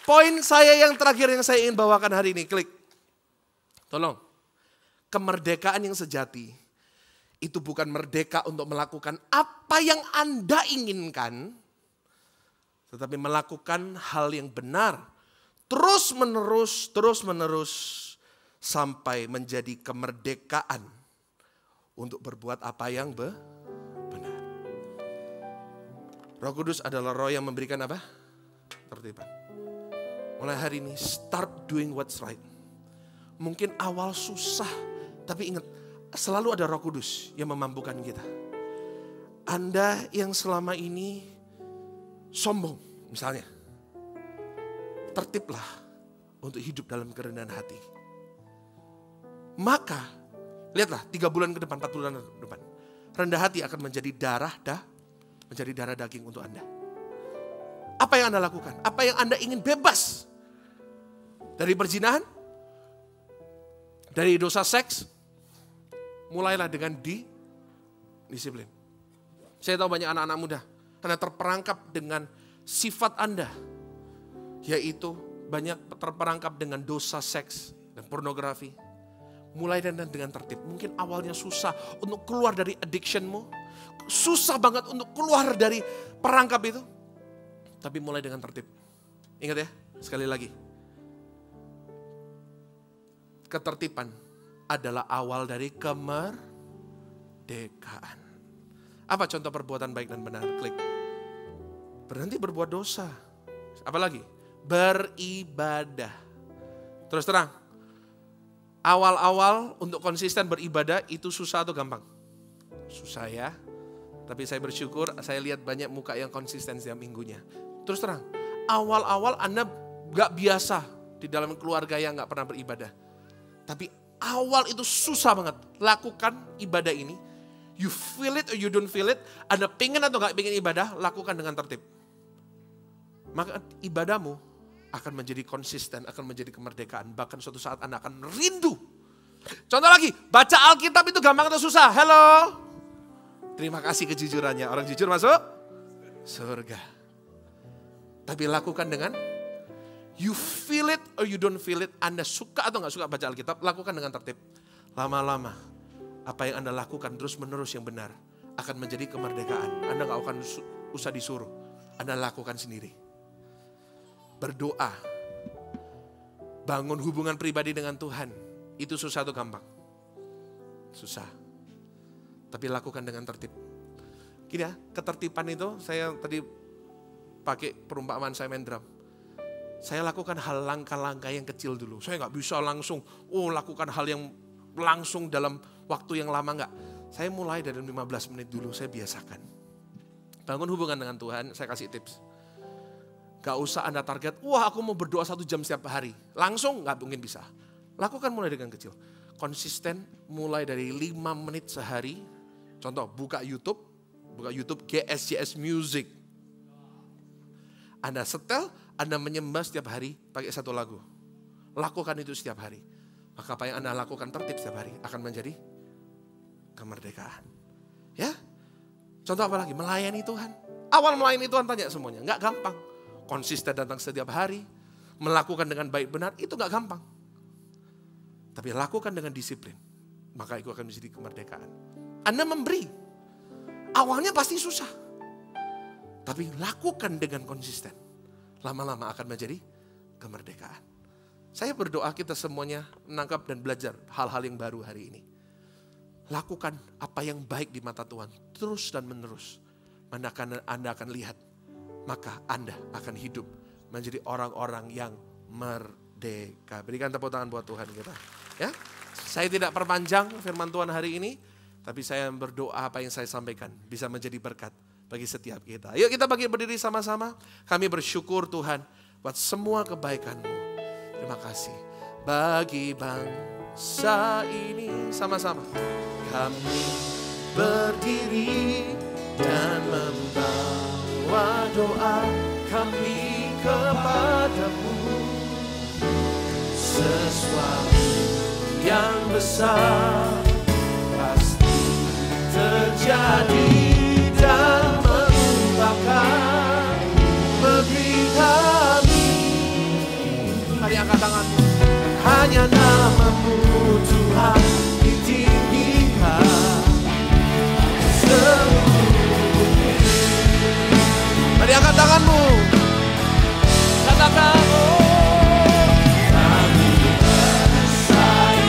A: poin saya yang terakhir yang saya ingin bawakan hari ini, klik. Tolong, kemerdekaan yang sejati itu bukan merdeka untuk melakukan apa yang Anda inginkan, tetapi melakukan hal yang benar, terus menerus, sampai menjadi kemerdekaan untuk berbuat apa yang benar. Roh Kudus adalah roh yang memberikan apa? Tertiban. Mulai hari ini, start doing what's right. Mungkin awal susah, tapi ingat, selalu ada Roh Kudus yang memampukan kita. Anda yang selama ini sombong, misalnya, tertiblah untuk hidup dalam kerendahan hati. Maka, lihatlah 3 bulan ke depan, 4 bulan ke depan. Rendah hati akan menjadi darah daging untuk Anda. Apa yang Anda lakukan? Apa yang Anda ingin bebas? Dari perzinahan? Dari dosa seks? Mulailah dengan disiplin. Saya tahu banyak anak-anak muda. Anda terperangkap dengan sifat Anda. Yaitu banyak terperangkap dengan dosa seks dan pornografi. Mulai dengan tertib. Mungkin awalnya susah untuk keluar dari addictionmu. Susah banget untuk keluar dari perangkap itu. Tapi mulai dengan tertib. Ingat ya, sekali lagi. Ketertiban adalah awal dari kemerdekaan. Apa contoh perbuatan baik dan benar? Klik. Berhenti berbuat dosa. Apalagi? Beribadah. Terus terang. Awal-awal untuk konsisten beribadah itu susah atau gampang? Susah ya. Tapi saya bersyukur saya lihat banyak muka yang konsisten setiap minggunya. Terus terang. Awal-awal Anda gak biasa di dalam keluarga yang gak pernah beribadah. Tapi awal itu susah banget. Lakukan ibadah ini. You feel it or you don't feel it. Anda pengen atau gak pengen ibadah, lakukan dengan tertib. Maka ibadahmu akan menjadi konsisten, akan menjadi kemerdekaan. Bahkan suatu saat Anda akan rindu. Contoh lagi, baca Alkitab itu gampang atau susah? Hello. Terima kasih kejujurannya. Orang jujur masuk surga. Tapi lakukan dengan you feel it or you don't feel it. Anda suka atau gak suka baca Alkitab, lakukan dengan tertib. Lama-lama. Apa yang Anda lakukan terus menerus yang benar akan menjadi kemerdekaan. Anda gak akan usah disuruh. Anda lakukan sendiri. Berdoa. Bangun hubungan pribadi dengan Tuhan. Itu susah atau gampang? Susah. Tapi lakukan dengan tertib. Gini ya, ketertiban itu saya tadi pakai perumpamaan saya main drum. Saya lakukan hal langkah-langkah yang kecil dulu. Saya gak bisa langsung, lakukan hal yang langsung dalam waktu yang lama enggak. Saya mulai dari 15 menit dulu, saya biasakan. Bangun hubungan dengan Tuhan, saya kasih tips. Gak usah Anda target, aku mau berdoa 1 jam setiap hari. Langsung gak mungkin bisa. Lakukan mulai dengan kecil. Konsisten mulai dari 5 menit sehari. Contoh, buka YouTube GSJS Music. Anda setel, Anda menyembah setiap hari pakai 1 lagu. Lakukan itu setiap hari. Maka apa yang Anda lakukan tertib setiap hari akan menjadi kemerdekaan. Ya? Contoh apa lagi? Melayani Tuhan. Awal melayani Tuhan tanya semuanya. Enggak gampang. Konsisten datang setiap hari. Melakukan dengan baik benar. Itu enggak gampang. Tapi lakukan dengan disiplin. Maka itu akan menjadi kemerdekaan. Anda memberi. Awalnya pasti susah. Tapi lakukan dengan konsisten. Lama-lama akan menjadi kemerdekaan. Saya berdoa kita semuanya menangkap dan belajar hal-hal yang baru hari ini. Lakukan apa yang baik di mata Tuhan. Terus dan menerus. Anda akan lihat. Maka Anda akan hidup menjadi orang-orang yang merdeka. Berikan tepuk tangan buat Tuhan kita. Ya, saya tidak perpanjang firman Tuhan hari ini. Tapi saya berdoa apa yang saya sampaikan bisa menjadi berkat bagi setiap kita. Yuk kita berdiri sama-sama. Kami bersyukur Tuhan buat semua kebaikan-Mu. Terima kasih bagi bangsa ini. Sama-sama kami berdiri dan membawa doa kami kepadamu. Sesuatu yang besar pasti terjadi dan mengubahkan negeri kami. Mari angkat tanganmu. Hanya nama-Mu Tuhan ditinggikan. Mari angkat tanganmu. Katakan, kami bersai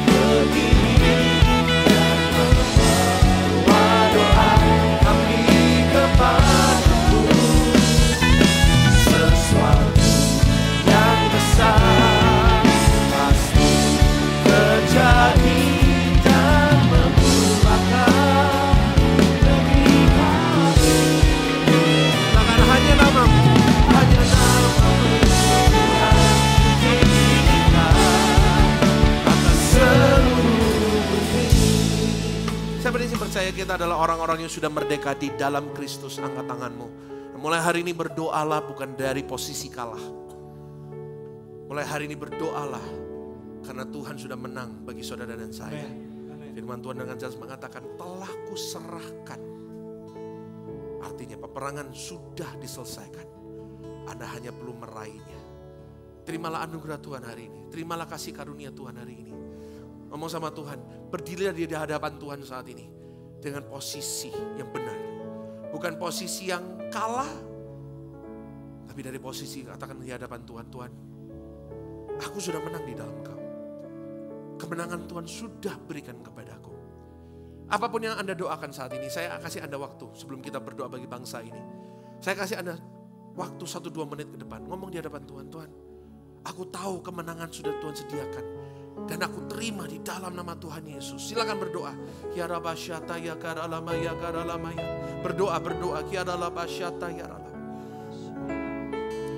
A: berdiri dan membawa doa kami kepadamu. Sesuatu yang besar pasti terjadi dan mengubahkan negeri kami. Bahkan hanya nama-Mu Tuhan ditinggikan atas seluruh bumi. Saya berisi percaya kita adalah orang-orang yang sudah merdeka di dalam Kristus. Angkat tanganmu. Mulai hari ini berdoalah bukan dari posisi kalah. Mulai hari ini berdoalah karena Tuhan sudah menang bagi saudara dan saya. Firman Tuhan dengan jelas mengatakan telah kuserahkan. Artinya peperangan sudah diselesaikan. Anda hanya perlu meraihnya. Terimalah anugerah Tuhan hari ini. Terimalah kasih karunia Tuhan hari ini. Ngomong sama Tuhan, berdirilah di hadapan Tuhan saat ini dengan posisi yang benar. Bukan posisi yang kalah, tapi dari posisi katakan di hadapan Tuhan, Tuhan, aku sudah menang di dalam Kau. Kemenangan Tuhan sudah berikan kepadaku. Apapun yang Anda doakan saat ini, saya kasih Anda waktu sebelum kita berdoa bagi bangsa ini. Saya kasih Anda waktu 1-2 menit ke depan. Ngomong di hadapan Tuhan, Tuhan, aku tahu kemenangan sudah Tuhan sediakan. Dan aku terima di dalam nama Tuhan Yesus. Silakan berdoa. Ya Rabasyata ya karalama ya karalama ya. Berdoa. Ya Rabasyata ya ralama.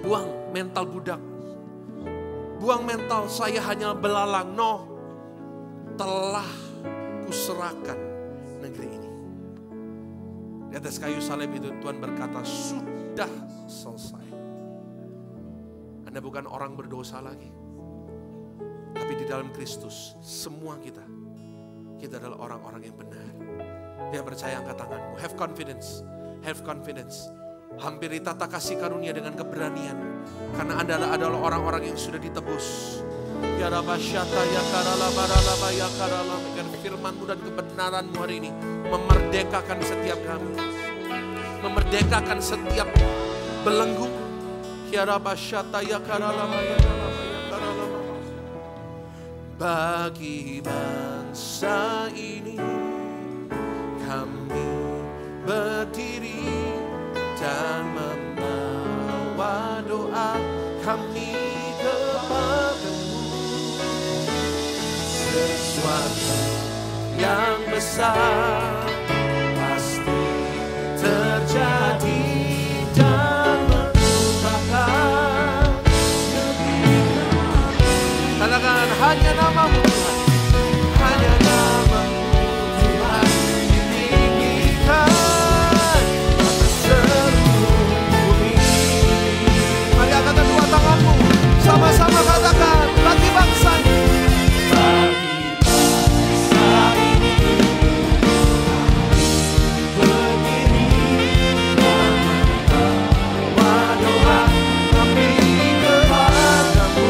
A: Buang mental budak. Buang mental saya hanya belalang. No. Telah kuserahkan negeri ini. Di atas kayu salib itu Tuhan berkata sudah selesai. Anda bukan orang berdosa lagi. Tapi di dalam Kristus, semua kita adalah orang-orang yang benar. Yang percaya angkat tanganmu. Have confidence. Have confidence. Hampiri tata kasih karunia dengan keberanian. Karena Anda adalah orang-orang yang sudah ditebus. Ya Rabasyata ya karalaba ya karalaba. Firman-Mu dan kebenaran-Mu hari ini memerdekakan setiap kami. Memerdekakan setiap belenggu. Ya Rabasyata ya karalaba ya karalaba ya karalaba. Bagi bangsa ini kami berdiri dan membawa doa kami kepadamu. Sesuatu yang besar pasti terjadi dan mengubahkan katakan hanya nama-Mu Tuhan, hanya nama-Mu Tuhan ditinggikan atas seluruh bumi. Mari angkat kedua tanganmu, sama-sama katakan bagi bangsa ini. Bagi bangsa ini berdiri dan membawa doa kami kepadamu.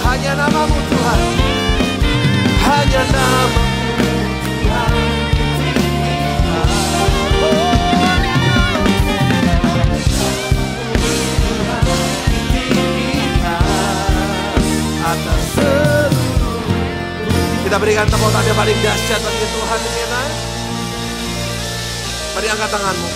A: Hanya nama-Mu Tuhan, hanya nama-Mu Tuhan ditinggikan. Atas seluruh. Kita berikan tepuk tangan yang paling dahsyat bagi Tuhan kita. Mari angkat tanganmu.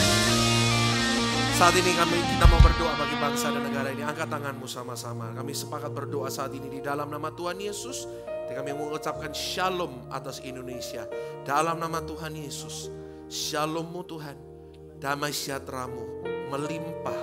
A: Saat ini kita mau berdoa bagi bangsa dan negara ini. Angkat tanganmu sama-sama. Kami sepakat berdoa saat ini di dalam nama Tuhan Yesus. Dan kami mengucapkan shalom atas Indonesia. Dalam nama Tuhan Yesus. Shalom-Mu Tuhan. Damai sejahtera-Mu melimpah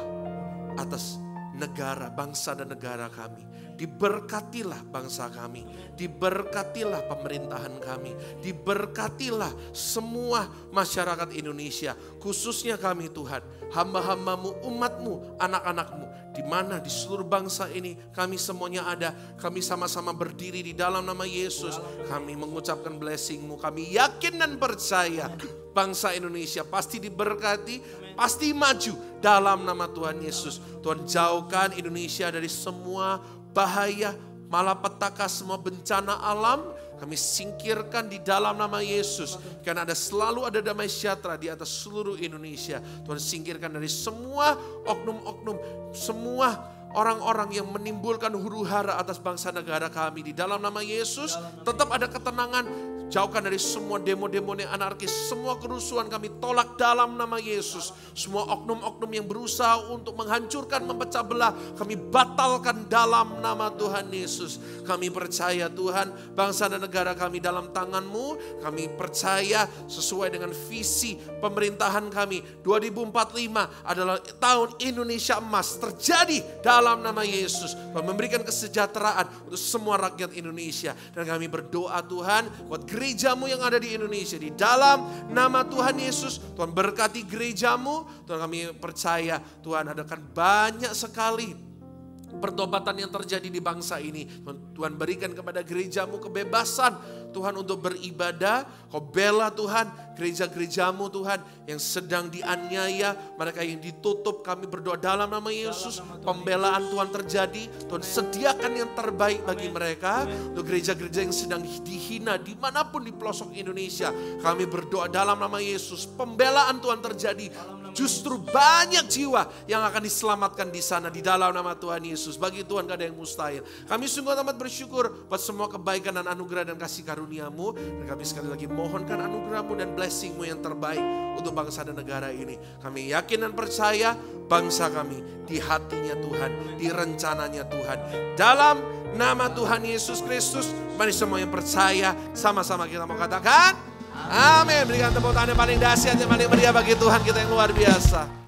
A: atas negara, bangsa dan negara kami. Diberkatilah bangsa kami, diberkatilah pemerintahan kami, diberkatilah semua masyarakat Indonesia, khususnya kami Tuhan, hamba-hamba-Mu, umat-Mu, anak-anak-Mu, di mana di seluruh bangsa ini kami semuanya ada, kami sama-sama berdiri di dalam nama Yesus, kami mengucapkan blessing-Mu, kami yakin dan percaya bangsa Indonesia pasti diberkati, pasti maju dalam nama Tuhan Yesus. Tuhan jauhkan Indonesia dari semua bahaya, malapetaka, semua bencana alam. Kami singkirkan di dalam nama Yesus. Karena selalu ada damai sejahtera di atas seluruh Indonesia. Tuhan singkirkan dari semua oknum-oknum, semua orang-orang yang menimbulkan huru-hara atas bangsa negara kami. Di dalam nama Yesus tetap ada ketenangan. Jauhkan dari semua demo-demo yang anarkis, semua kerusuhan kami tolak dalam nama Yesus. Semua oknum-oknum yang berusaha untuk menghancurkan, memecah belah, kami batalkan dalam nama Tuhan Yesus. Kami percaya Tuhan, bangsa dan negara kami dalam tangan-Mu. Kami percaya sesuai dengan visi pemerintahan kami. 2045 adalah tahun Indonesia emas terjadi dalam nama Yesus. Memberikan kesejahteraan untuk semua rakyat Indonesia. Dan kami berdoa Tuhan buat gereja gerejamu yang ada di Indonesia. Di dalam nama Tuhan Yesus, Tuhan berkati gerejamu. Tuhan, kami percaya Tuhan adakan banyak sekali pertobatan yang terjadi di bangsa ini. Tuhan berikan kepada gerejamu kebebasan Tuhan untuk beribadah. Kau bela Tuhan gereja-gerejamu Tuhan yang sedang dianiaya, mereka yang ditutup, kami berdoa dalam nama Yesus, pembelaan Tuhan terjadi. Tuhan sediakan yang terbaik bagi mereka. Untuk gereja-gereja yang sedang dihina dimanapun di pelosok Indonesia, kami berdoa dalam nama Yesus, pembelaan Tuhan terjadi. Justru banyak jiwa yang akan diselamatkan di sana di dalam nama Tuhan Yesus. Bagi Tuhan gak ada yang mustahil. Kami sungguh amat bersyukur buat semua kebaikan dan anugerah dan kasih karunia-Mu. Dan kami sekali lagi mohonkan anugerah-Mu dan blessing-Mu yang terbaik untuk bangsa dan negara ini. Kami yakin dan percaya bangsa kami di hatinya Tuhan, di rencananya Tuhan. Dalam nama Tuhan Yesus Kristus, mari semua yang percaya sama-sama kita mau katakan amin. Berikan tepuk tangan yang paling dahsyat, yang paling meriah bagi Tuhan kita yang luar biasa.